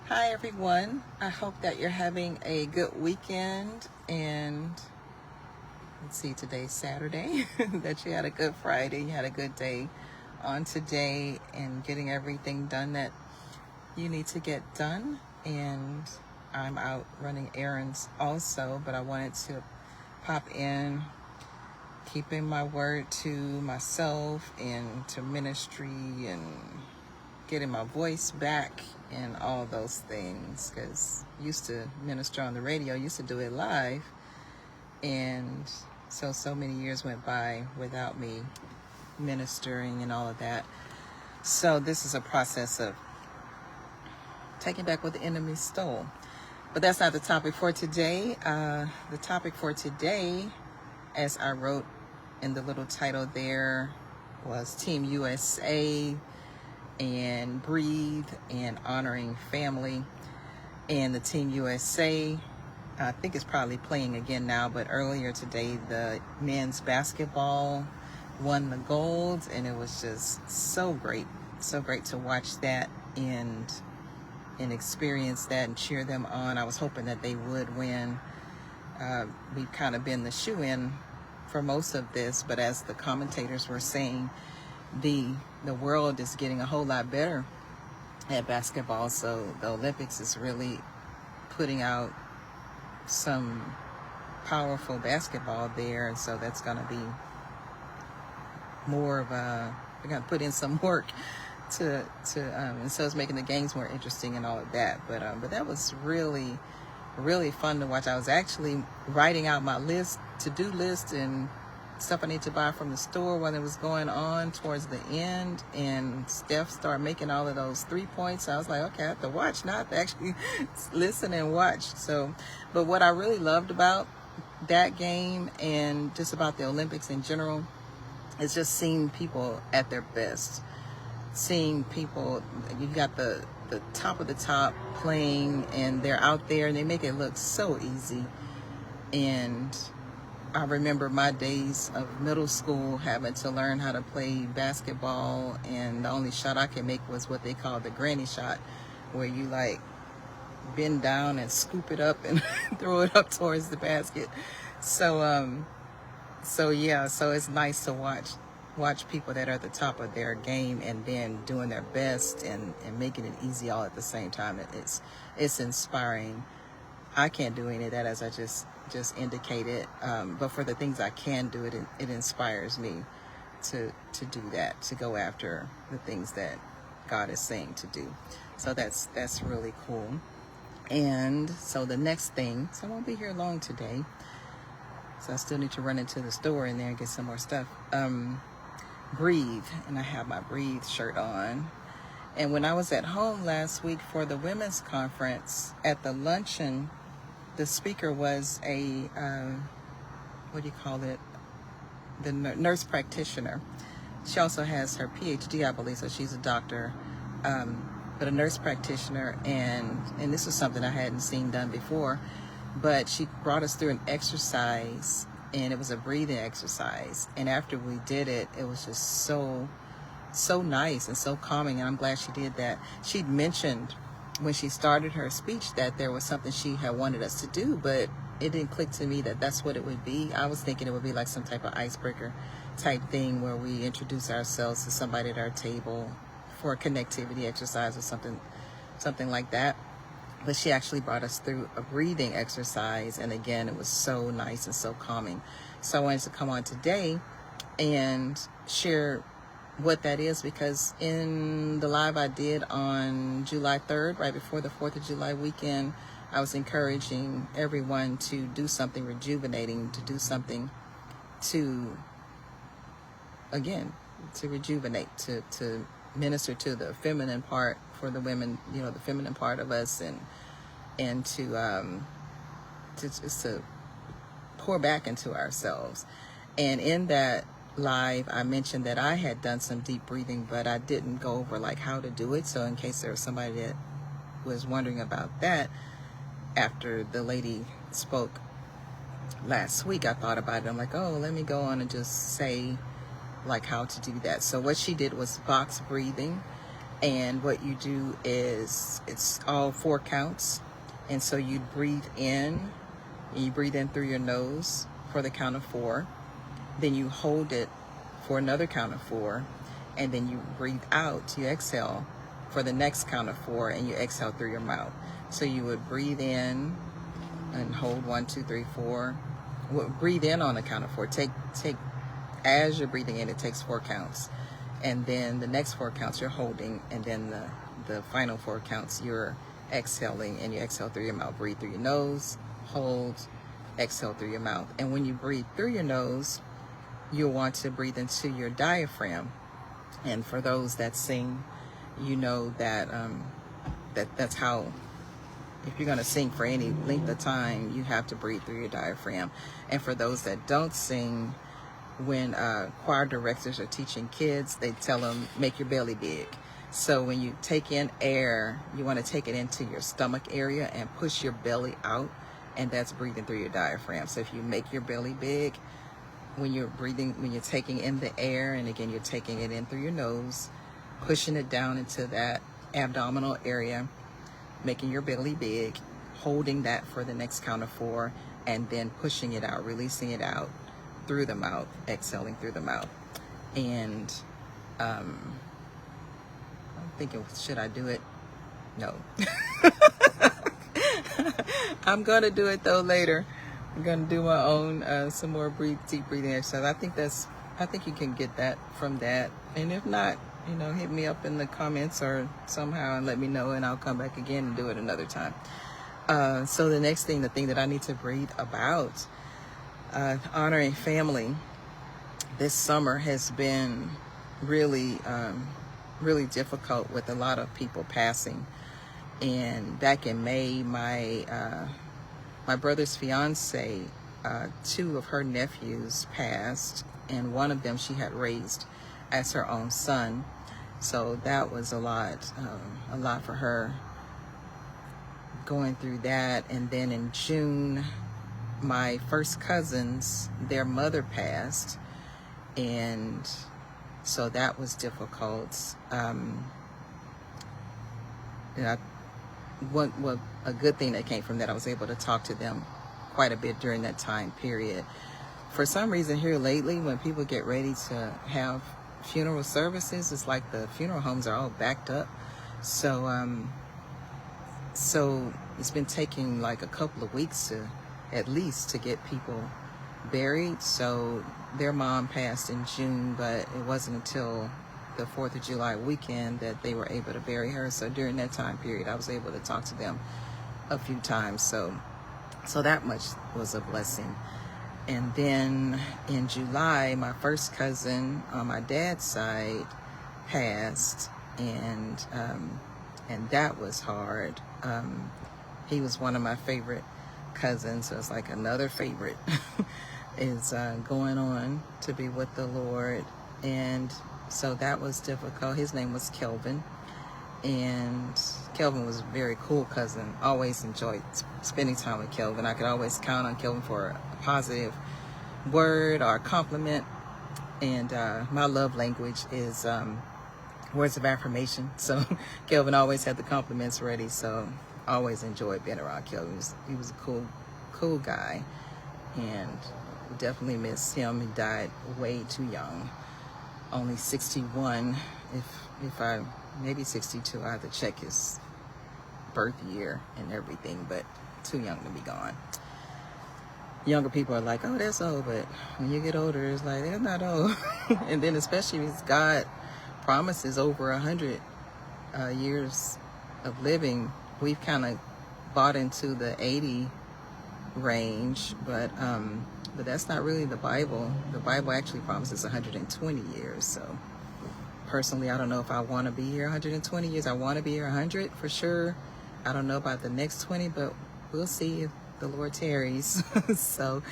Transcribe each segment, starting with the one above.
Hi everyone. I hope that you're having a good weekend, and let's see, today's Saturday, that you had a good Friday, you had a good day on today and getting everything done that you need to get done. And I'm out running errands also, but I wanted to pop in, keeping my word to myself and to ministry and getting my voice back and all those things, because used to minister on the radio, used to do it live, and so many years went by without me ministering and all of that. So this is a process of taking back what the enemy stole. But that's not the topic for today. The topic for today, as I wrote in the little title there, was Team USA and Breathe and honoring family. And the Team USA, I think it's probably playing again now, but earlier today the men's basketball won the gold, and it was just so great to watch that and experience that and cheer them on. I was hoping that they would win. We've kind of been the shoe-in for most of this, but as the commentators were saying, the world is getting a whole lot better at basketball, so the Olympics is really putting out some powerful basketball there, and so that's going to be more of a, we're going to put in some work to and so it's making the games more interesting and all of that, but that was really fun to watch. I was actually writing out my to-do list and stuff I need to buy from the store when it was going on towards the end, and Steph started making all of those 3 points. So I was like, okay, I have to watch, not to actually listen and watch. So, but what I really loved about that game and just about the Olympics in general is just seeing people at their best. Seeing people, you got the top of the top playing, and they're out there and they make it look so easy. And I remember my days of middle school having to learn how to play basketball, and the only shot I could make was what they call the granny shot, where you like bend down and scoop it up and throw it up towards the basket. So yeah, so it's nice to watch people that are at the top of their game and then doing their best and making it easy all at the same time. It's inspiring. I can't do any of that, as I just indicated, but for the things I can do, it inspires me to do that, to go after the things that God is saying to do. So that's really cool. And so the next thing, so I won't be here long today, so I still need to run into the store in there and get some more stuff. Breathe, and I have my Breathe shirt on. And when I was at home last week for the women's conference, at the luncheon, the speaker was a what do you call it, the nurse practitioner. She also has her PhD, I believe, so she's a doctor, but a nurse practitioner. And this was something I hadn't seen done before, but she brought us through an exercise, and it was a breathing exercise. And after we did it, it was just so nice and so calming, and I'm glad she did that. She'd mentioned when she started her speech that there was something she had wanted us to do, but it didn't click to me that that's what it would be. I was thinking it would be like some type of icebreaker type thing where we introduce ourselves to somebody at our table for a connectivity exercise or something like that. But she actually brought us through a breathing exercise, and again, it was so nice and so calming. So I wanted to come on today and share what that is, because in the live I did on July 3rd, right before the 4th of July weekend, I was encouraging everyone to do something rejuvenating, to do something to, again, to rejuvenate, to minister to the feminine part for the women, the feminine part of us, and to just to pour back into ourselves. And in that live, I mentioned that I had done some deep breathing, but I didn't go over like how to do it. So in case there was somebody that was wondering about that, after the lady spoke last week, I thought about it. I'm like, oh, let me go on and just say like how to do that. So what she did was box breathing, And what you do is, it's all 4 counts. And so you breathe in, and you breathe in through your nose for the count of 4. Then you hold it for another count of 4. And then you breathe out, you exhale for the next count of 4, and you exhale through your mouth. So you would breathe in and hold 1, 2, 3, 4. Well, breathe in on the count of 4. Take as you're breathing in, it takes 4 counts. And then the next 4 counts you're holding, and then the final 4 counts you're exhaling, and you exhale through your mouth. Breathe through your nose, hold, exhale through your mouth. And when you breathe through your nose, you'll want to breathe into your diaphragm. And for those that sing, you know that that's how, if you're going to sing for any length of time, you have to breathe through your diaphragm. And for those that don't sing, when choir directors are teaching kids, they tell them, make your belly big. So when you take in air, you want to take it into your stomach area and push your belly out, and that's breathing through your diaphragm. So if you make your belly big, when you're breathing, when you're taking in the air, and again, you're taking it in through your nose, pushing it down into that abdominal area, making your belly big, holding that for the next count of 4, and then pushing it out, releasing it out through the mouth, exhaling through the mouth. And I'm thinking, should I do it? No. I'm gonna do it though later. I'm gonna do my own some more deep breathing exercise. I think you can get that from that. And if not, hit me up in the comments or somehow and let me know, and I'll come back again and do it another time. So the next thing, the thing that I need to breathe about, honoring family, this summer has been really, really difficult with a lot of people passing. And back in May, my brother's fiance, 2 of her nephews passed, and one of them she had raised as her own son. So that was a lot for her, going through that. And then in June, my first cousins, their mother passed, and so that was difficult. A good thing that came from that, I was able to talk to them quite a bit during that time period. For some reason here lately, when people get ready to have funeral services, it's like the funeral homes are all backed up. So so it's been taking like a couple of weeks at least to get people buried. So their mom passed in June, but it wasn't until the 4th of July weekend that they were able to bury her. So during that time period, I was able to talk to them a few times. So that much was a blessing. And then in July, my first cousin on my dad's side passed, and that was hard. He was one of my favorite cousins, so it's like another favorite is going on to be with the Lord. And so that was difficult. His name was Kelvin, and Kelvin was a very cool cousin. Always enjoyed spending time with Kelvin. I could always count on Kelvin for a positive word or a compliment. And my love language is words of affirmation. So Kelvin always had the compliments ready. So I always enjoyed being around Kelvin. He was a cool guy, and definitely miss him. He died way too young, only 61. If I maybe 62. I have to check his birth year and everything, but too young to be gone. Younger people are like, oh, that's old, but when you get older, it's like, they're not old. And then especially if God promises over 100 years of living, we've kind of bought into the 80 range, but that's not really the Bible. The Bible actually promises 120 years. So personally, I don't know if I want to be here 120 years. I want to be here 100 for sure. I don't know about the next 20, but we'll see if the Lord tarries. So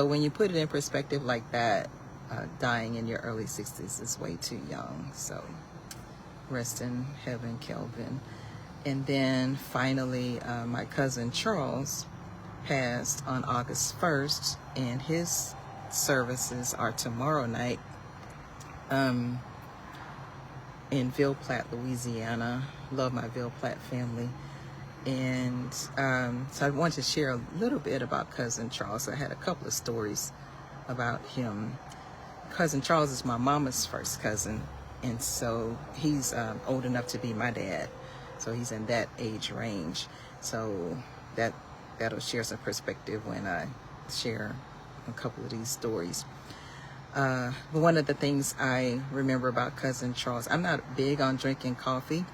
when you put it in perspective like that, dying in your early 60s is way too young. So rest in heaven, Kelvin. And then finally, my cousin Charles passed on August 1st, and his services are tomorrow night. in Ville Platte, Louisiana. Love my Ville Platte family. And so I wanted to share a little bit about Cousin Charles. I had a couple of stories about him. Cousin Charles is my mama's first cousin, and so he's old enough to be my dad. So he's in that age range. So that'll share some perspective when I share a couple of these stories. But one of the things I remember about Cousin Charles, I'm not big on drinking coffee,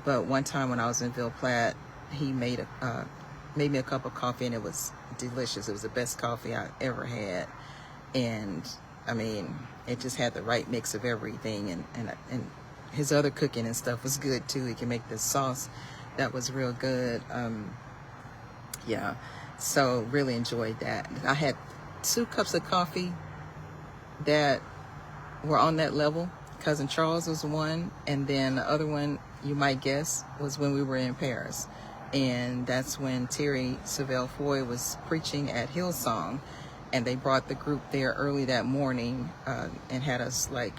but one time when I was in Ville Platte, he made me a cup of coffee, and it was delicious. It was the best coffee I ever had, and I mean, it just had the right mix of everything, and his other cooking and stuff was good too. He can make this sauce that was real good. Yeah, so really enjoyed that. I had 2 cups of coffee that were on that level. Cousin Charles was one, and then the other one, you might guess, was when we were in Paris. And that's when Terry Savelle Foy was preaching at Hillsong, and they brought the group there early that morning and had us like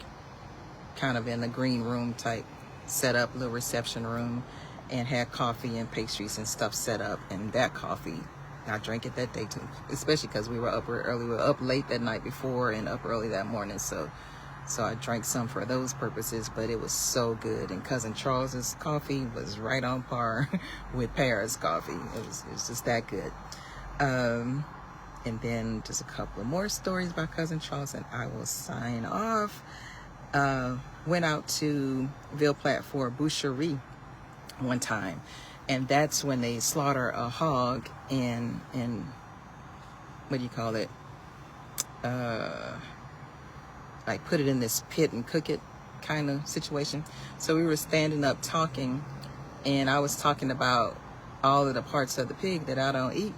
kind of in a green room type setup, little reception room, and had coffee and pastries and stuff set up. And that coffee, I drank it that day too, especially because we were up early. We were up late that night before and up early that morning. So I drank some for those purposes, but it was so good. And Cousin Charles's coffee was right on par with Paris coffee. It was just that good. And then just a couple of more stories about Cousin Charles, and I will sign off. Went out to Ville Platte for a boucherie one time, and that's when they slaughter a hog and what do you call it? Like put it in this pit and cook it kind of situation. So we were standing up talking, and I was talking about all of the parts of the pig that I don't eat.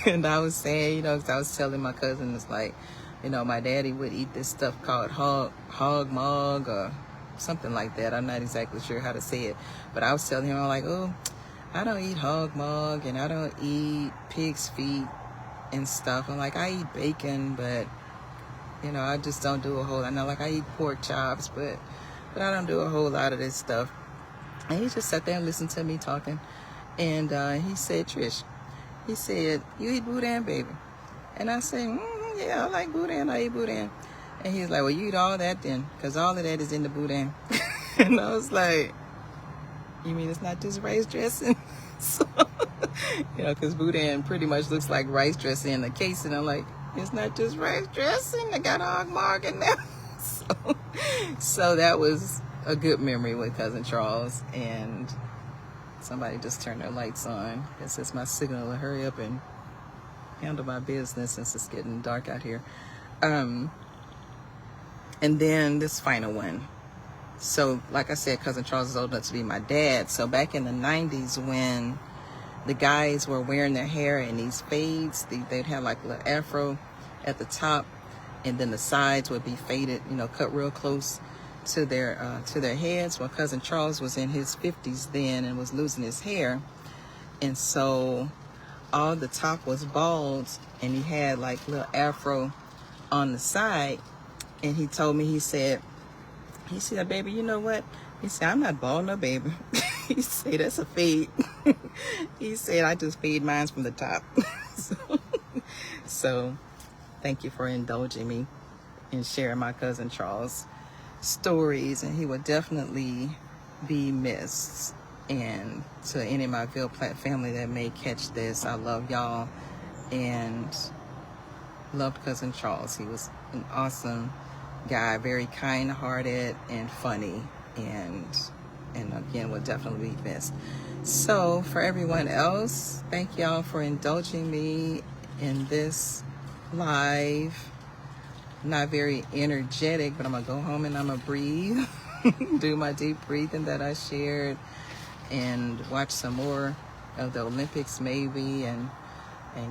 And I was saying, 'cause I was telling my cousin, it's like, my daddy would eat this stuff called hog mog or something like that. I'm not exactly sure how to say it, but I was telling him, I'm like, oh, I don't eat hog mog, and I don't eat pig's feet and stuff. I'm like, I eat bacon, but I just don't do a whole lot. Not like I eat pork chops, but I don't do a whole lot of this stuff. And he just sat there and listened to me talking, and he said, Trish, he said, you eat boudin, baby? And I said, yeah, I like boudin. I eat boudin. And he's like, well, you eat all that then, because all of that is in the boudin. And I was like, you mean it's not just rice dressing? So, because boudin pretty much looks like rice dressing in a case. And I'm like, it's not just rice dressing. I got hog mark in there. So that was a good memory with Cousin Charles. And somebody just turned their lights on. This is my signal to hurry up and handle my business since it's getting dark out here. And then this final one. So like I said, Cousin Charles is old enough to be my dad. So back in the 90s, when the guys were wearing their hair in these fades, they'd have like a little afro at the top, and then the sides would be faded, cut real close to their heads. Well, Cousin Charles was in his 50s then and was losing his hair, and so all the top was bald, and he had like little afro on the side. And he told me, he said, baby, you know what? He said, I'm not bald, no, baby. He said, that's a fade. He said, I just fade mine from the top. So thank you for indulging me in sharing my Cousin Charles stories, and he will definitely be missed. And to any of my Ville Platte family that may catch this, I love y'all and loved Cousin Charles. He was an awesome guy, very kind-hearted and funny, and again will definitely be missed. So for everyone else, thank y'all for indulging me in this live. Not very energetic, but I'm gonna go home and I'm gonna breathe, do my deep breathing that I shared, and watch some more of the Olympics maybe, and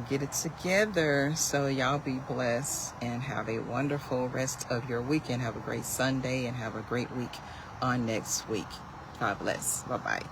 get it together. So y'all be blessed and have a wonderful rest of your weekend. Have a great Sunday and have a great week on next week. God bless. Bye-bye.